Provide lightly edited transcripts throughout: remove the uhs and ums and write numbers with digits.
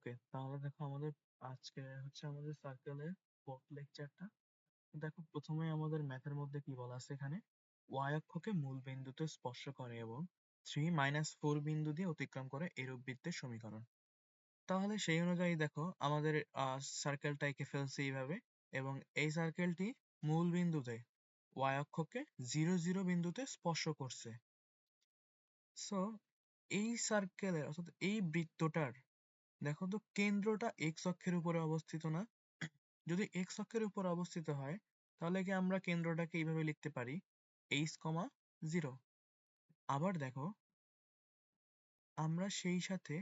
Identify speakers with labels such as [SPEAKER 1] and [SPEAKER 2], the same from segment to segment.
[SPEAKER 1] ওকে, তাহলে দেখো আমাদের আজকে হচ্ছে আমাদের সার্কেলের ফোর্থ লেকচারটা। দেখো প্রথমে আমাদের ম্যাথের মধ্যে কি বলা আছে এখানে, y অক্ষকে মূল বিন্দুতে স্পর্শ করে এবং 3 - 4 বিন্দু দিয়ে অতিক্রম করে এরূপ বৃত্তের সমীকরণ। তাহলে সেই অনুযায়ী দেখো আমাদের সার্কেলটা এঁকে ফেলছি এইভাবে, এবং এই সার্কেলটি মূল বিন্দুতে y অক্ষকে 0 0 বিন্দুতে স্পর্শ করছে। সো এই সার্কেলের অর্থাৎ এই বৃত্তটার দেখো তো কেন্দ্রটা এক্স অক্ষের উপরে অবস্থিত না? যদি এক্স অক্ষের উপর অবস্থিত হয় তাহলে কি আমরা কেন্দ্রটাকে এইভাবে লিখতে পারি h, 0। আবার দেখো আমরা সেই সাথে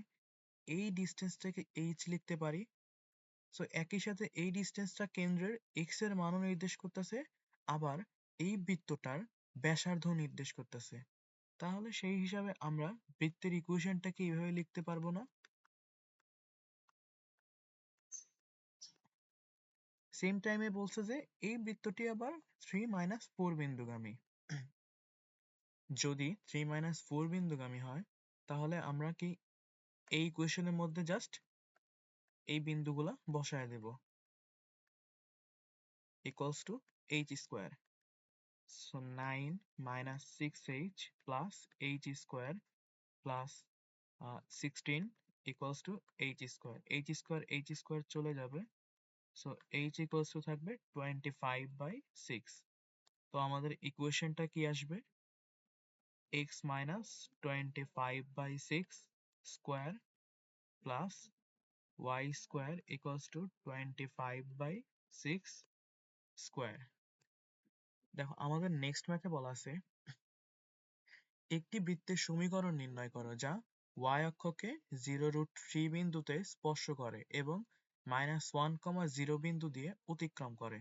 [SPEAKER 1] এই ডিস্টেন্সটাকে h লিখতে পারি। সো একই সাথে এই ডিস্টেন্সটা কেন্দ্রের এক্স এর মানও নির্দেশ করতেছে, আবার এই বৃত্তটার ব্যাসার্ধ নির্দেশ করতেছে। তাহলে সেই হিসাবে আমরা বৃত্তের ইকুয়েশনটাকে এইভাবে লিখতে পারবো না? সেম টাইমে বলছে যে এই বৃত্তটি আবার 3 - 4 বিন্দুগামী। যদি 3 - 4 বিন্দুগামী হয় তাহলে আমরা কি এই ইকুয়েশনের মধ্যে জাস্ট এই বিন্দুগুলা বসায় দেব, equals to h²। So 9 - 6h plus h² plus 16 equals to h²। h² চলে যাবে, সো h ইকুয়ালস টু থাকবে 25/6। তো আমাদের ইকুয়েশনটা কি আসবে, x minus 25/6 square plus y square equals to 25/6 square। দেখো আমাদের নেক্সট ম্যাথে বলা আছে একটি বৃত্তের সমীকরণ নির্ণয় করো যা y অক্ষকে 0√3 বিন্দুতে স্পর্শ করে এবং -1, 0 বিন্দু দিয়ে অতিক্রম করে।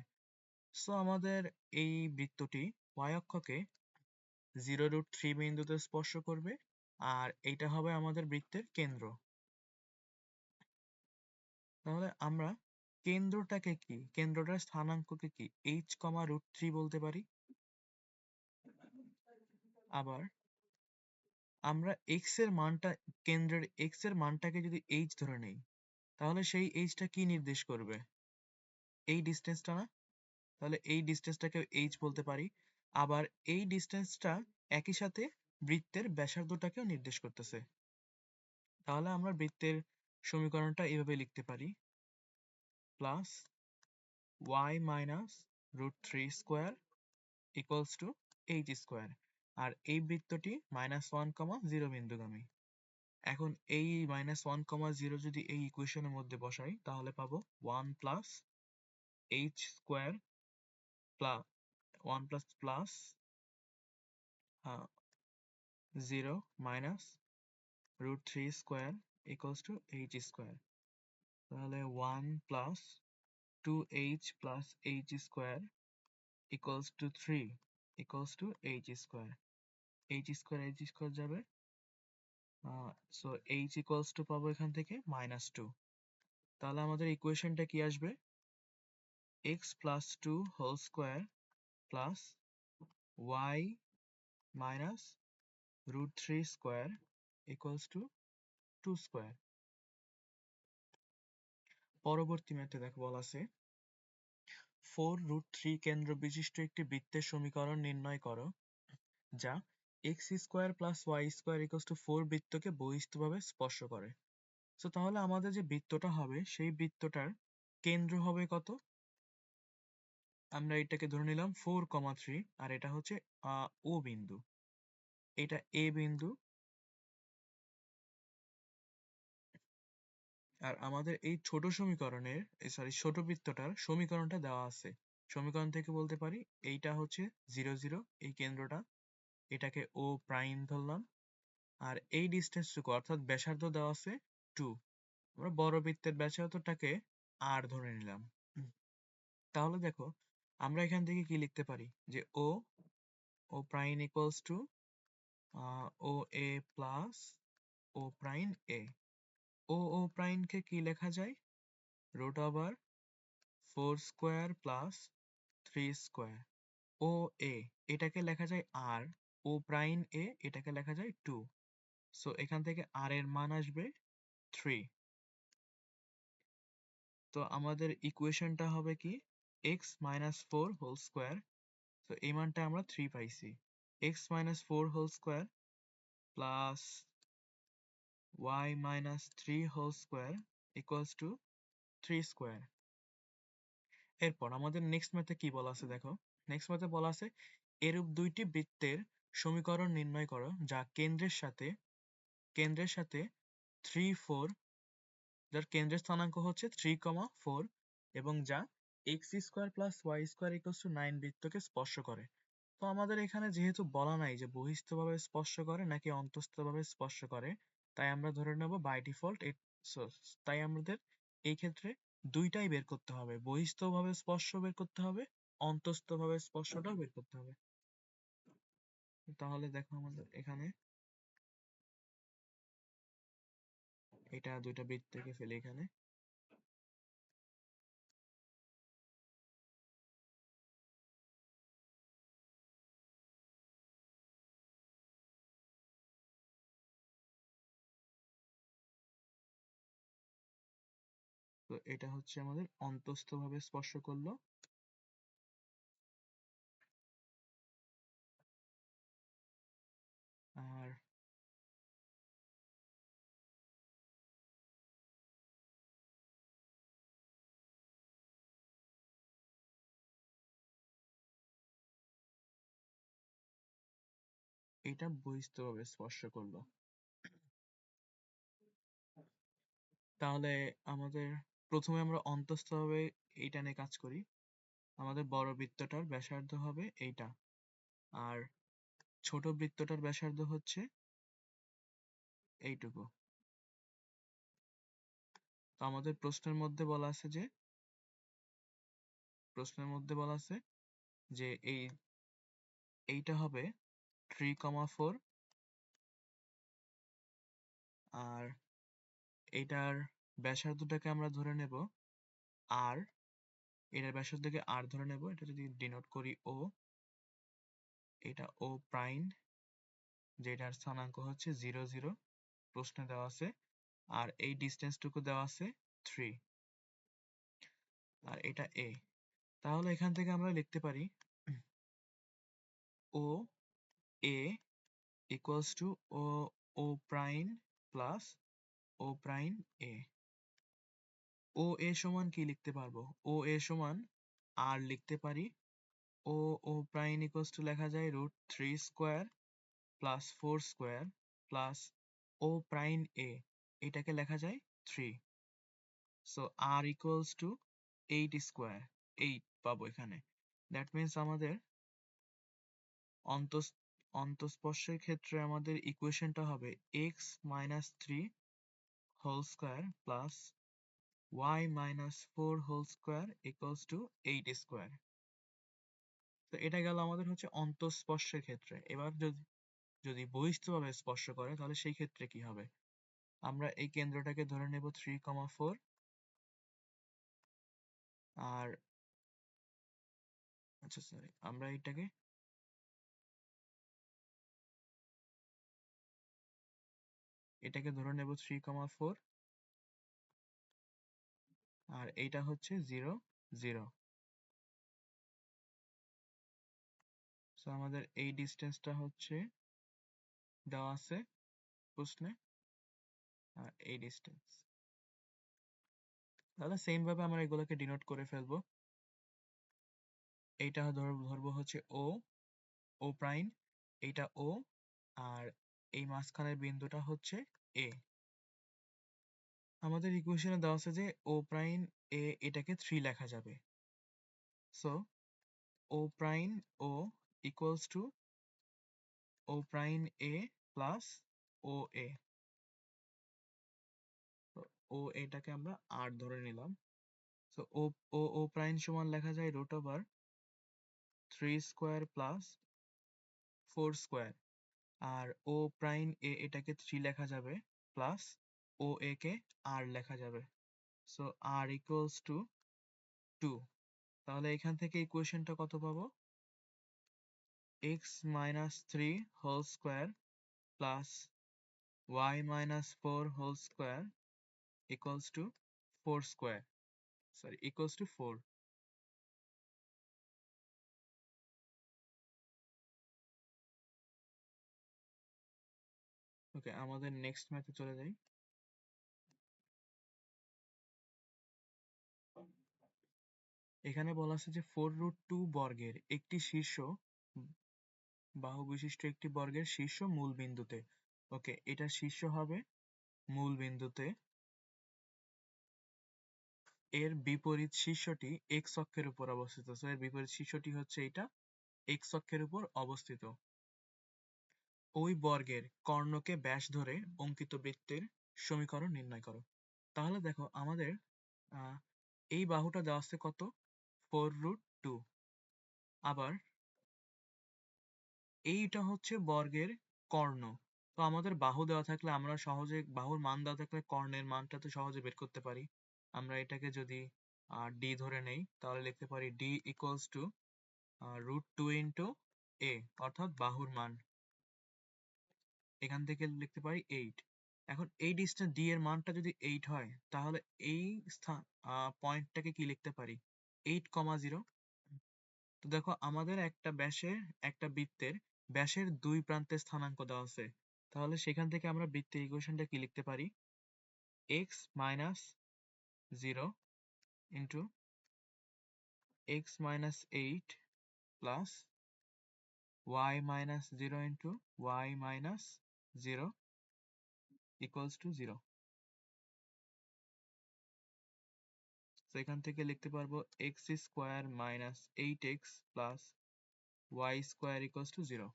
[SPEAKER 1] সো আমাদের এই বৃত্তটি y অক্ষকে 0√3 বিন্দুতে স্পর্শ করবে, আর এইটা হবে আমাদের বৃত্তের কেন্দ্র। তাহলে আমরা কেন্দ্রটার স্থানাঙ্ককে কি h, বলতে পারি। আবার আমরা কেন্দ্রের x এর মানটাকে যদি h ধরে নেই তাহলে সেই h টা কি নির্দেশ করবে, এই ডিস্টেন্সটা না? তাহলে এই ডিস্টেন্সটাকে h বলতে পারি। আবার এই ডিস্টেন্সটা একই সাথে বৃত্তের ব্যাসার্ধটাকেও নির্দেশ করতেছে। তাহলে আমরা বৃত্তের সমীকরণটা এভাবে লিখতে পারি, plus y - √3² equals to h²। আর এই বৃত্তটি -1, 0 বিন্দুগামী। এখন এই -1, 0 যদি এই ইকুয়েশনের মধ্যে বসাই তাহলে পাবো 1 plus h² plus 1 plus plus 0 minus √3² equals to h²। তাহলে 1 plus 2h plus h² equals to 3 equals to h²। h² যাবে, সো h equals to পাবো এখান থেকে -2। তাহলে আমাদের ইকুয়েশনটা কি আসবে, x plus 2 whole square plus y minus √3² equals to 2²। পরবর্তী ম্যাথে দেখো বলা আছে 4√3 কেন্দ্র বিশিষ্ট একটি বৃত্তের সমীকরণ নির্ণয় করো যা x² plus y² equals to 4 বৃত্তকে বহিস্থভাবে স্পর্শ করে। সো তাহলে আমাদের যে বৃত্তটা হবে সেই বৃত্তটার কেন্দ্র হবে কত, আমরা এটাকে ধরে নিলাম 4, 3, আর এটা হচ্ছে ও বিন্দু, এটা এ বিন্দু। আর আমাদের এই ছোট বৃত্তটার সমীকরণটা দেওয়া আছে। সমীকরণ থেকে বলতে পারি এইটা হচ্ছে 0 0 এই কেন্দ্রটা, এটাকে ও প্রাইম ধরলাম, আর এই ডিস্টেন্সটুকু অর্থাৎ ব্যাসার্ধ দেওয়া আছে 2, আমরা বড় বৃত্তের ব্যাসার্ধটাকে আর ধরে নিলাম। তাহলে দেখো আমরা এখান থেকে কি লিখতে পারি, যে O prime equals to O A plus O prime A. O প্রাইমকে কি লেখা যায়, √4² প্লাস 3²। ও এ এটাকে লেখা যায় আর, ও প্রাইম এ এটাকে লেখা যায় 2। সো এখান থেকে আর এর মান আসবে 3। তো আমাদের ইকুয়েশনটা হবে কি x minus 4 হোল স্কোয়ার, তো এই মানটা আমরা 3 পাইছি। x minus 4 whole square plus y minus 3 whole square equals to 3 square. এরপর আমাদের নেক্সট ম্যাথে কি বলা আছে দেখো, নেক্সট ম্যাথে বলা আছে এরূপ দুইটি বৃত্তের সমীকরণ নির্ণয় করো যা কেন্দ্রের সাথে 3 4, যার কেন্দ্রের স্থানাঙ্ক হচ্ছে 3, 4 এবং যা x square plus y square equals two 9 বৃত্তকে স্পর্শ করে। তো আমাদের এখানে যেহেতু বলা নাই যে বহিস্থভাবে স্পর্শ করে নাকি অন্তস্থভাবে স্পর্শ করে, তাই আমরা ধরে নেব বাই ডিফল্ট তাই আমাদের এই ক্ষেত্রে দুইটাই বের করতে হবে, বহিস্থভাবে স্পর্শ বের করতে হবে, অন্তস্থভাবে স্পর্শটাও বের করতে হবে। তাহলে দেখো আমাদের এখানে এটা দুইটা বৃত্তকে ফেলে এখানে, তো এটা হচ্ছে আমাদের অন্তস্থভাবে স্পর্শ করলো, আর এটা বহিস্থভাবে স্পর্শ করলো। তাহলে আমাদের প্রথমে আমরা অন্তস্থভাবে এইটা নিয়ে কাজ করি। আমাদের বড় বৃত্তটার ব্যাসার্ধ হবে এইটা, আর ছোট বৃত্তটার ব্যাসার্ধ হচ্ছে এইটুকু। তো আমাদের প্রশ্নের মধ্যে বলা আছে যে এইটা হবে 3, 4, আর এইটার ব্যাসার্ধটাকে আমরা ধরে নেব আর, এটার ব্যাসার্ধকে আর ধরে নেব। এটা যদি ডিনোট করি ও, এটা ও প্রাইম, যেটার স্থানাঙ্ক হচ্ছে 0 0 প্রশ্নে দেওয়া আছে, আর এই ডিস্টেন্সটুকু দেওয়া আছে 3, আর এটা এ। তাহলে এখান থেকে আমরা লিখতে পারি O A equals to O O prime plus O prime A. O A সমান কি লিখতে পারবো? ও এ সমান আর লিখতে পারি O O prime equals to লেখা যায় √3 square plus 4 square plus O prime A, এটাকে লেখা যায় 3। So r equals to 8 square, 8 পাবো এখানে। দ্যাট মিন্স আমাদের অন্তঃ অন্তঃস্পর্শের ক্ষেত্রে আমাদের ইকুয়েশনটা হবে x minus 3 whole square plus y minus 4 whole square equals to 8 square. তো এটা গেল আমাদের হচ্ছে অন্তঃস্পর্শের ক্ষেত্রে। এবার যদি যদি বহিস্থভাবে স্পর্শ করে তাহলে সেই ক্ষেত্রে কি হবে? আমরা এই কেন্দ্রটাকে ধরে নেব 3, 4, আর আচ্ছা সরি, আমরা এটাকে ধরে নেব 3, 4, আর এইটা হচ্ছে 0 0। সো আমাদের এই ডিস্টেন্সটা হচ্ছে দেওয়া আছে প্রশ্নে, আর এই ডিস্টেন্স। তাহলে সেম ভাবে আমরা এগুলোকে ডিনোট করে ফেলবো। এইটা ধরবো হচ্ছে ও ও প্রাইম, এইটা ও, আর এই মাঝখানের বিন্দুটা হচ্ছে এ। আমাদের ইকুয়েশনে দেওয়া আছে যে ও প্রাইম এ, এটাকে 3 লেখা যাবে। So O prime O equals to O prime A plus O A. ও এটাকে আমরা আর ধরে নিলাম। সো ও ও ও প্রাইম সমান লেখা যায় √3 square plus 4 square, R O prime A এটাকে 3 লেখা যাবে প্লাস ও এ কে আর লেখা যাবে। So r equals to 2। তাহলে এখান থেকে ইকুয়েশনটা কত পাবো? x minus 3 whole square plus y minus 4 whole square equals to 4 square. Sorry equals to 4। Okay, আমাদের নেক্সট ম্যাথে চলে যাই। এখানে বলা আছে যে 4√2 বর্গের একটি শীর্ষ বাহু বিশিষ্ট একটি বর্গের শীর্ষ মূল বিন্দুতে। ওকে, এটা শীর্ষ হবে মূল বিন্দুতে, এর বিপরীত শীর্ষটি এক্স অক্ষের উপর অবস্থিত। সো এর বিপরীত শীর্ষটি হচ্ছে এটা এক্স অক্ষের উপর অবস্থিত। ওই বর্গের কর্ণকে ব্যাস ধরে অঙ্কিত বৃত্তের সমীকরণ নির্ণয় করো। তাহলে দেখো আমাদের এই বাহুটা দেওয়া আছে কত, 4√2। আবার এইটা হচ্ছে বর্গের কর্ণ। তো আমাদের বাহু দেওয়া থাকলে আমরা সহজে, বাহুর মান দেওয়া থাকলে কর্ণের মানটা তো সহজে বের করতে পারি। আমরা এটাকে যদি ডি ধরে নেই তাহলে লিখতে পারি ডি ইকুয়ালস টু √2 ইন্টু এ, অর্থাৎ বাহুর মান। এখান থেকে লিখতে পারি 8। এখন এই ডিস্টেন্স ডি এর মানটা যদি 8 হয় তাহলে এই স্থান পয়েন্টটাকে কি লিখতে পারি, 8,0। তো দেখো আমাদের একটা ব্যাসের, একটা বৃত্তের ব্যাসের দুই প্রান্তে স্থানাঙ্ক দেওয়া আছে। তাহলে সেখান থেকে আমরা বৃত্তের ইকুয়েশনটা কি লিখতে পারি, x minus 0 into x minus 8 plus y minus 0 into y minus 0 equals to 0। তো এখান থেকে লিখতে পারবো x square minus 8x plus y square equals two 0।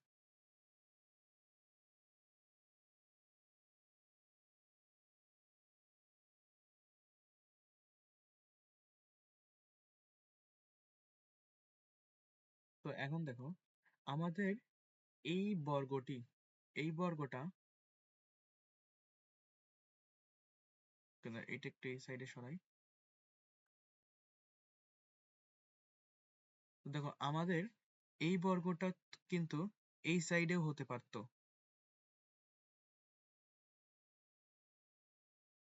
[SPEAKER 1] তো এখন দেখো আমাদের এই বর্গটি, এই বর্গটা, এটা একটু এই সাইডে সরাই। তো দেখো আমাদের এই বর্গটা কিন্তু এই সাইডেও হতে পারতো,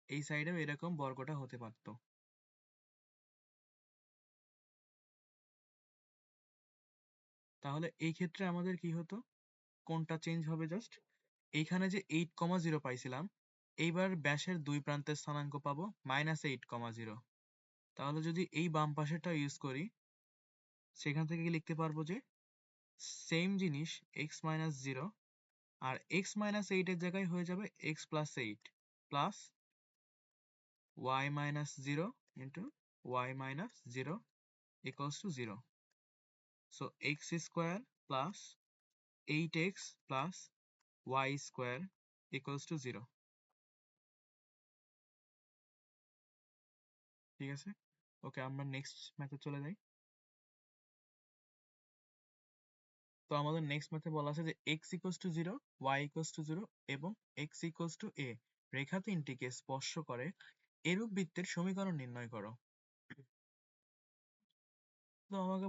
[SPEAKER 1] এই সাইডেও এরকম বর্গটা হতে পারতো। তাহলে এই ক্ষেত্রে আমাদের কি হতো, কোনটা চেঞ্জ হবে, জাস্ট এইখানে যে 8,0 পাইছিলাম, এইবার ব্যাসের দুই প্রান্তের স্থানাঙ্ক পাবো -8,0। তাহলে যদি এই বাম পাশেরটা ইউজ করি, সেখান থেকে লিখতে পারবো যে সেম জিনিস x মাইনাস 0 আর x মাইনাস 8 এর জায়গায় হয়ে যাবে x plus 8 plus y minus 0 into y minus 0 equals to 0. So x square plus 8x plus y square equals to 0. ঠিক আছে? ওকে, আমরা নেক্সট ম্যাথে চলে যাই। তো আমাদের নেক্সট ম্যাথে বলা আছে যে x equals to 0, y equals to 0 এবং x equals to a রেখা তিনটিকে স্পর্শ করে এরূপ বৃত্তের সমীকরণ নির্ণয় করো। তো আমাকে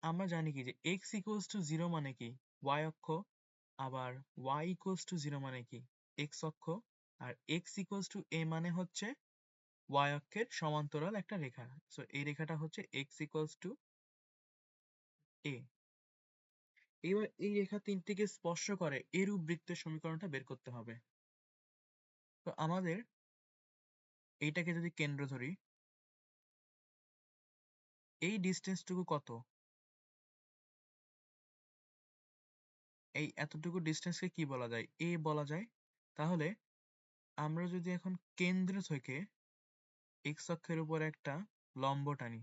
[SPEAKER 1] আমরা জানি কি যে x equals to 0 মানে কি, y অক্ষ, আবার y equals to 0 মানে কি, x অক্ষ, আর x equals to a মানে হচ্ছে y অক্ষের সমান্তরাল একটা রেখা। সো এই রেখাটা হচ্ছে x equals to a। এবার এই রেখা তিনটিকে স্পর্শ করে এরূপ বৃত্তের সমীকরণটা বের করতে হবে। তো আমাদের এইটাকে যদি কেন্দ্র ধরি, এই ডিস্টেন্সটুকু কত, এই এতটুকু ডিস্টেন্সকে কি বলা যায়, a বলা যায়। তাহলে আমরা যদি এখন কেন্দ্র থেকে x অক্ষের উপর একটা লম্ব টানি,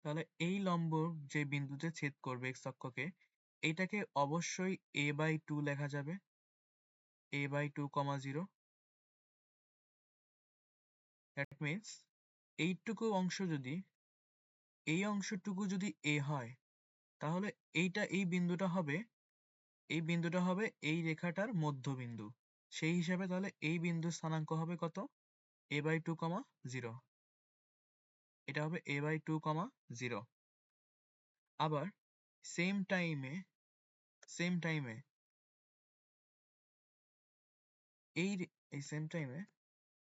[SPEAKER 1] তাহলে এই লম্ব যে বিন্দুতে ছেদ করবে x অক্ষকে, এটাকে অবশ্যই a/2 লেখা যাবে, a/2, 0। দ্যাট মিন্স এইটুকু অংশ যদি, এই অংশটুকু যদি a হয়, তাহলে এই বিন্দুটা হবে, এই বিন্দুটা হবে এই রেখাটার মধ্যবিন্দু। সেই হিসাবে তাহলে এই বিন্দুর স্থানাঙ্ক হবে কত, a/2, 0। এটা হবে a/2, 0। আবার সেম টাইমে, সেম টাইমে এই এই সেম টাইমে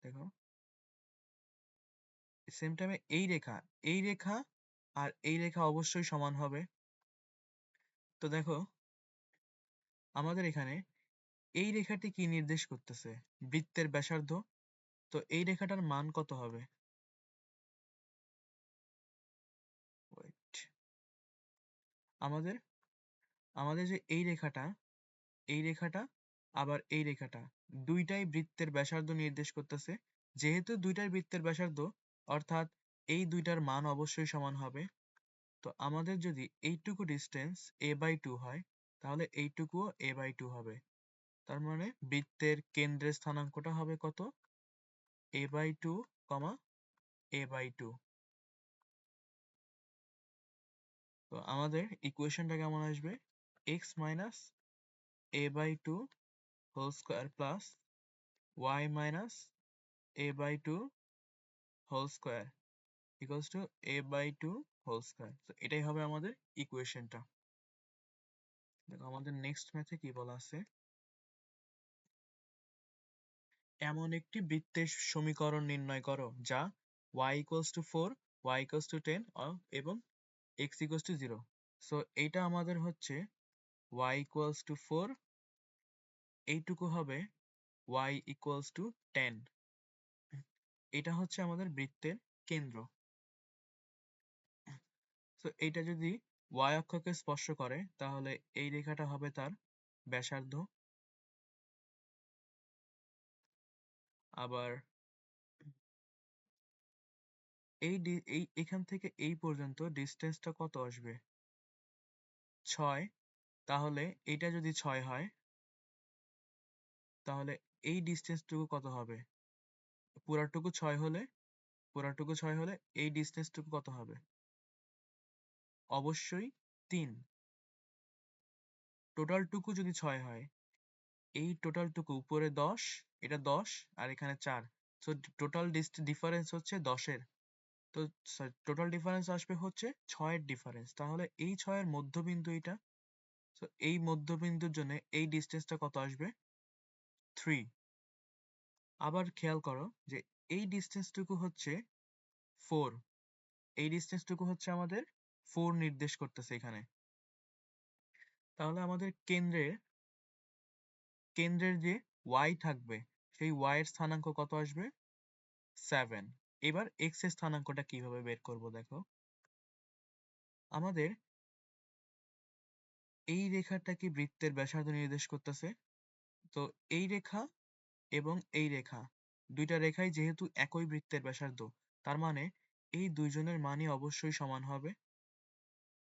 [SPEAKER 1] দেখো সেম টাইমে এই রেখা আর এই রেখা অবশ্যই সমান হবে। তো দেখো আমাদের এখানে এই রেখাটি কি নির্দেশ করতেছে? বৃত্তের ব্যাসার্ধ। তো এই রেখাটার মান কত হবে? Wait, আমাদের আমাদের যে এই রেখাটা আবার এই রেখাটা দুইটাই বৃত্তের ব্যাসার্ধ নির্দেশ করতেছে। যেহেতু দুইটাই বৃত্তের ব্যাসার্ধ, অর্থাৎ এই দুইটার মান অবশ্যই সমান হবে। তো আমাদের যদি এইটুকু ডিস্টেন্স a/2 হয়, তাহলে এইটুকুও a/2 হবে। তার মানে বৃত্তের কেন্দ্রের স্থানাঙ্কটা হবে কত? a/2, a/2। তো আমাদের ইকুয়েশনটা কেমন আসবে? x minus a/2 whole square plus y minus a/2 whole square equals to a/2 whole square। তো এটাই হবে আমাদের ইকুয়েশনটা। দেখো আমাদের নেক্সট ম্যাথে কি বলা আছে? এমন একটি বৃত্তের সমীকরণ নির্ণয় করো যা y equals to 4, y equals to 10 এবং x equals to 0। সো এইটা আমাদের হচ্ছে y equals to 4, এইটুকু হবে y equals to 10। এটা হচ্ছে আমাদের বৃত্তের কেন্দ্র। তো এইটা যদি y অক্ষকে স্পর্শ করে, তাহলে এই রেখাটা হবে তার ব্যাসার্ধ। আবার এখান থেকে এই পর্যন্ত ডিস্টেন্সটা কত আসবে? 6। তাহলে এটা যদি 6 হয়, তাহলে এই ডিস্টেন্সটুকু কত হবে? পুরাটুকু 6 হলে এই ডিস্টেন্সটুকু কত হবে? অবশ্যই 3। টোটালটুকু যদি 6 হয়, এই টোটালটুকু উপরে 10, এটা 10 আর এখানে 4। সো টোটাল ডিফারেন্স হচ্ছে 10 এর। তো টোটাল ডিফারেন্স আসবে হচ্ছে 6 এর ডিফারেন্স। তাহলে এই 6 এর মধ্যবিন্দু এটা। সো এই মধ্যবিন্দুর জন্য এই ডিস্টেন্সটা কত আসবে? 3। আবার খেয়াল করো যে এই ডিস্টেন্সটুকু হচ্ছে 4। এই ডিস্টেন্সটুকু হচ্ছে আমাদের 4 নির্দেশ করতেছে এখানে। তাহলে আমাদের কেন্দ্রের যে y থাকবে, সেই y এর স্থানাঙ্ক কত আসবে? 7। এবার x এর স্থানাঙ্কটা কিভাবে বের করব দেখো। আমাদের এই রেখাটা কি বৃত্তের ব্যাসার্ধ নির্দেশ করতেছে? তো এই রেখা এবং এই রেখা, দুইটা রেখাই যেহেতু একই বৃত্তের ব্যাসার্ধ, তার মানে এই দুইজনের মানই অবশ্যই সমান হবে।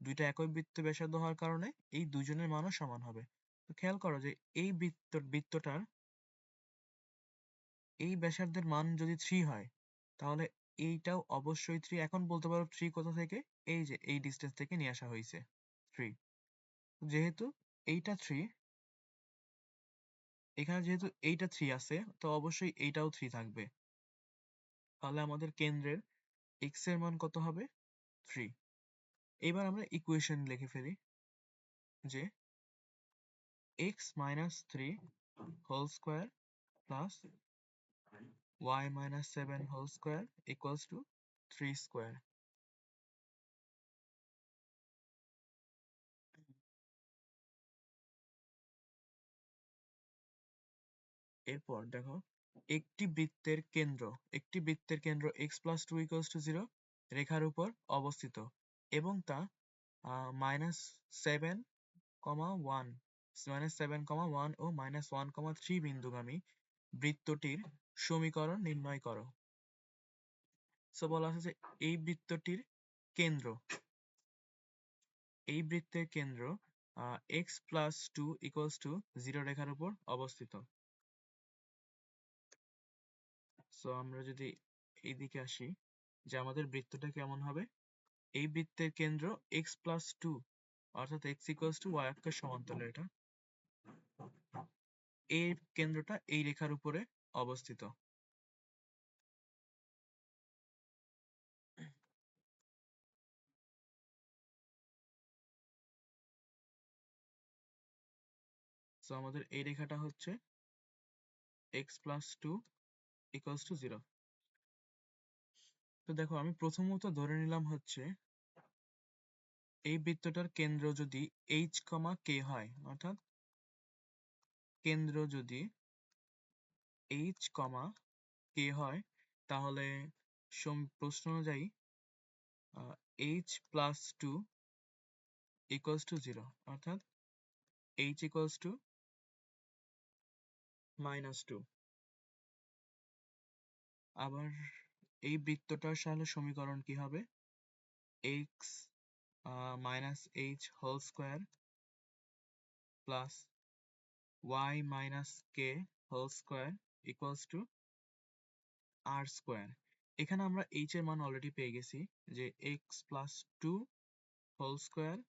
[SPEAKER 1] দুইটা একই বৃত্তের ব্যাসার্ধ হওয়ার কারণে এই দুইজনের মানও সমান হবে। তো খেয়াল করো যে এই বৃত্তটার এই ব্যাসার্ধের মান যদি 3 হয়, তাহলে এইটাও অবশ্যই 3। এখন বলতে পারো 3 কোথা থেকে? এই যে এই ডিসটেন্স থেকে নিয়ে আসা হয়েছে 3। যেহেতু এইটা 3, এখানে যেহেতু এইটা 3 আছে, তো অবশ্যই এইটাও 3 থাকবে। তাহলে আমাদের কেন্দ্রের x এর মান কত হবে? 3। এবার আমরা ইকুয়েশন লিখে ফেলি যে x minus 3 whole square plus y minus 7 whole square equals to 3 square। এরপর দেখো একটি বৃত্তের কেন্দ্র x plus 2 equals to 0 রেখার উপর অবস্থিত এবং তা -7, 1 -7, 1 ও -1, 3 বিন্দুগামী বৃত্তটির সমীকরণ নির্ণয় করো। সো বলা আছে যে এই বৃত্তটির কেন্দ্র এই বৃত্তের কেন্দ্র x plus 2 equals to 0 রেখার উপর অবস্থিত। সো আমরা যদি এইদিকে আসি, যে আমাদের বৃত্তটা কেমন হবে? এই বৃত্তের কেন্দ্র x plus 2, অর্থাৎ x equals to y অক্ষের সমান্তরাল এটা। এই কেন্দ্রটা এই রেখার উপরে অবস্থিত। সো আমাদের এই রেখাটা হচ্ছে x plus 2 equals to 0। তো দেখো আমি প্রথমত ধরে নিলাম হচ্ছে এই বৃত্তটার কেন্দ্র যদি h, k হয়, অর্থাৎ কেন্দ্র যদি h, k হয়, তাহলে প্রশ্ন অনুযায়ী h plus 2 equals to 0, অর্থাৎ h equals to -2। আবার এই বৃত্তটার সাথে সমীকরণ কি হবে? x minus h whole square plus y minus k whole square equals to r square। এখানে আমরা h এর মান অলরেডি পেয়ে গেছি, যে x plus 2 whole square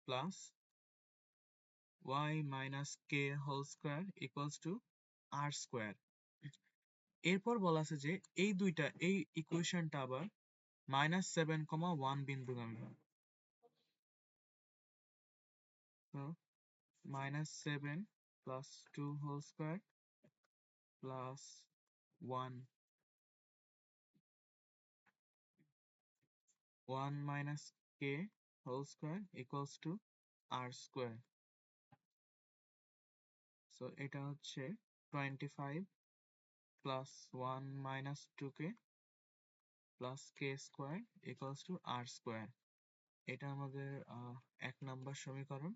[SPEAKER 1] plus y minus k whole square equals to r square। এরপর বলা আছে যে এই ইকুয়েশনটা আবার -7, 1 বিন্দুগামী। তো -7 plus 2 whole square plus 1 minus k whole square equals to r square। So এটা হচ্ছে 25 plus 1 minus 2k plus k square equals to r square। এটা আমাদের 1 নম্বর সমীকরণ।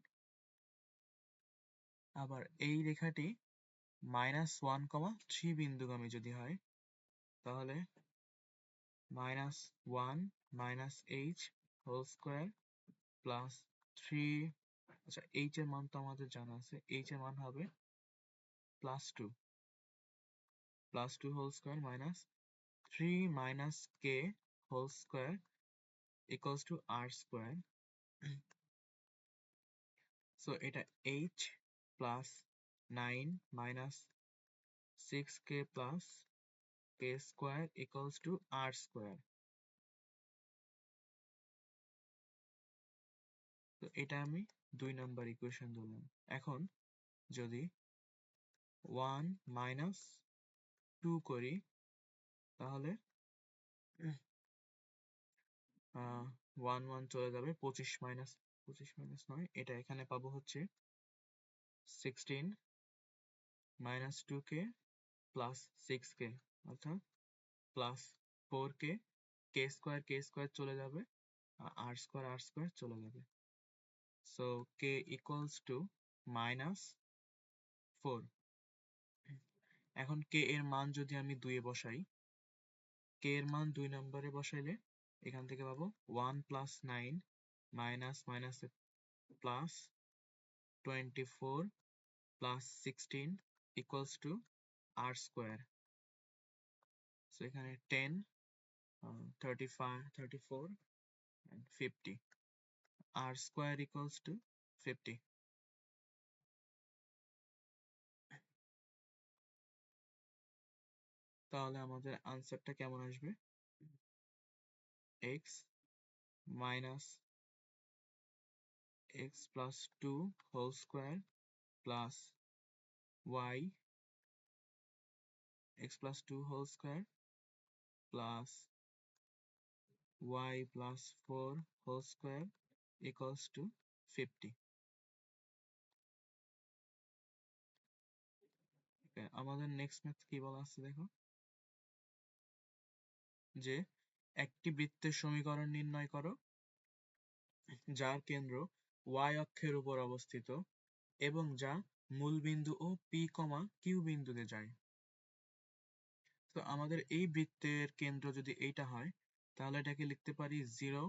[SPEAKER 1] আবার এই রেখাটি -1, 3 বিন্দুগামী যদি হয়, তাহলে -1 minus h whole square plus 3, আচ্ছা h এর মান তো আমাদের জানা আছে, h এর মান হবে +2 whole square minus 3 minus k whole square equals to r square। So এটা h plus 9 minus 6k plus k square equals to r square। তো এটা আমি 2 নম্বর ইকুয়েশন ধরলাম। এখন যদি 1 minus 2 করি, তাহলে 1 1 চলে যাবে, 25 - 9, এটা এখানে পাবো হচ্ছে 16 minus 2k plus 6k, অর্থাৎ plus 4k, k square চলে যাবে, r square চলে যাবে। So k equals to -4। এখন k এর মান যদি আমি 2 এ বসাই, k এর মান 2 নম্বরে বসাইলে এখান থেকে পাবো 1 plus 9 minus plus 24 plus 16 equals to r square। So এখানে 10, 35, 34 and 50, r square equals to 50। তাহলে আমাদের আনসারটা কেমন আসবে? x minus x plus 2 whole square plus y x plus 2 whole square plus y plus 4 whole square equals to 50। আমাদের next math কি বলা আছে দেখো, যে একটি বৃত্তের সমীকরণ নির্ণয় করো যার কেন্দ্র y অক্ষের উপর অবস্থিত এবং যা মূলবিন্দু ও p, q বিন্দুতে যায়। তো আমাদের এই বৃত্তের কেন্দ্র যদি এইটা হয়, তাহলে এটাকে লিখতে পারি 0,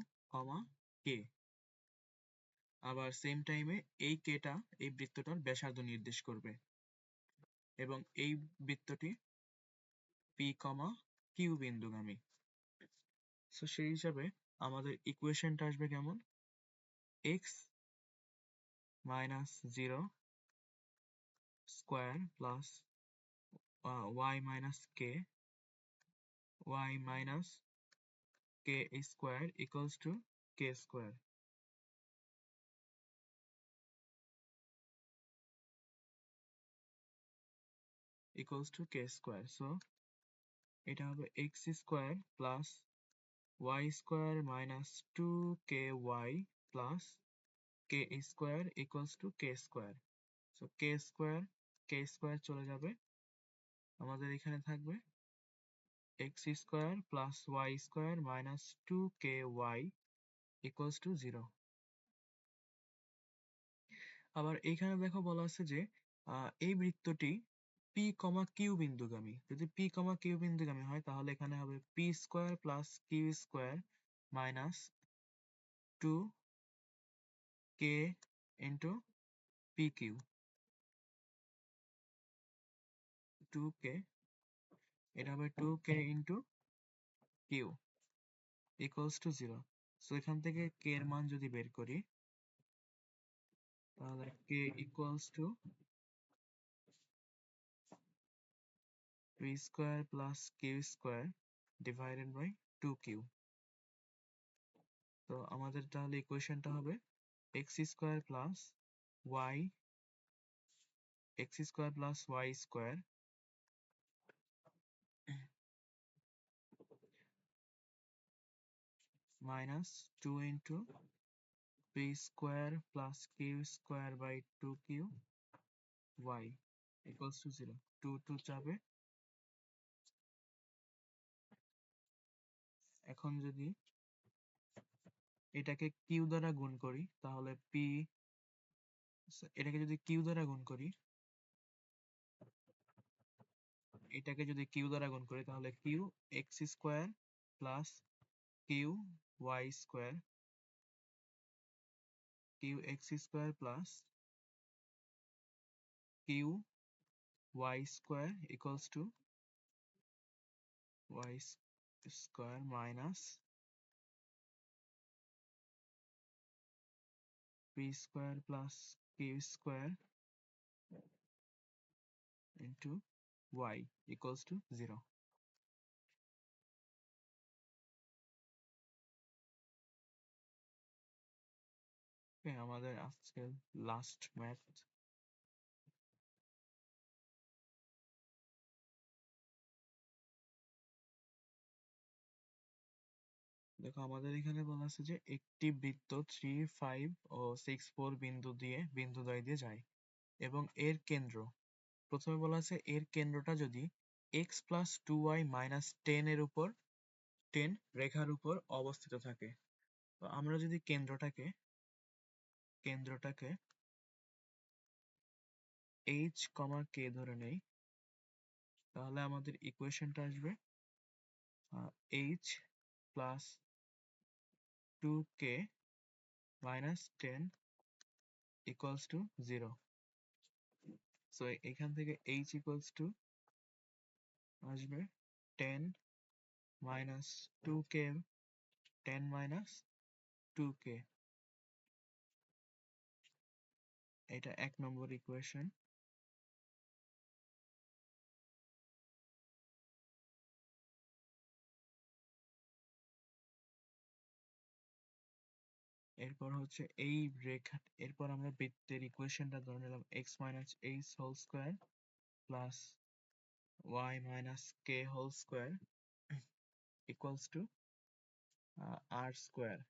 [SPEAKER 1] k। আবার সেম টাইমে এই কেটা এই বৃত্তটার ব্যাসার্ধ নির্দেশ করবে, এবং এই বৃত্তটি p, q বিন্দুগামী। সো সেই হিসাবে আমাদের ইকুয়েশনটা আসবে কেমন? x minus 0 square plus y minus k, y minus k square equals to k square। So এটা হবে x square plus y square minus 2ky plus k square equals to k square. So k square চলে যাবে, আমাদের এখানে থাকবে x square plus y square minus 2ky equals to 0. আবার এইখানে দেখো বলা আছে যে এই বৃত্তটি p, q বিন্দুগামী। যদি p, q বিন্দুগামী হয় তাহলে এখানে হবে p square plus q square minus 2k into pq, 2k, এটা হবে 2k into q equals to 0. So এখান থেকে k এর মান যদি বের করি তাহলে k equals to p square plus q square divided by 2q. তো আমাদের তাহলে ইকুয়েশনটা হবে x square plus y square minus 2 into p square plus q square by 2q y equals to 0. 2 যাবে। এখন যদি এটাকে q দ্বারা গুণ করি তাহলে এটাকে যদি q দ্বারা গুণ করি তাহলে q x square plus q y square, q x square plus q y square equals to y square minus p square plus q square into y equals to 0. Okay, আমাদের আজকের লাস্ট ম্যাথ। দেখো আমাদের এখানে বলা আছে যে একটি বৃত্ত 3, 5 ও 6, 4 বিন্দুদ্বয় দিয়ে যায় এবং এর কেন্দ্র, প্রথমে বলা আছে এর কেন্দ্রটা যদি x plus 2y minus 10 এর উপর 10 রেখার উপর অবস্থিত থাকে। তো আমরা যদি কেন্দ্রটাকে h, k ধরে নেই তাহলে আমাদের ইকুয়েশনটা আসবে h plus 2k minus 10 equals to 0. So এখান থেকে h equals to আসবে 10 minus 2k, 10 minus 2k, এটা 1 নম্বর ইকুয়েশন। এরপর হচ্ছে এই রেখা, এরপর আমরা বৃত্তের ইকুয়েশনটা ধরে নিলাম x minus h whole square plus y minus k whole square equals to r square.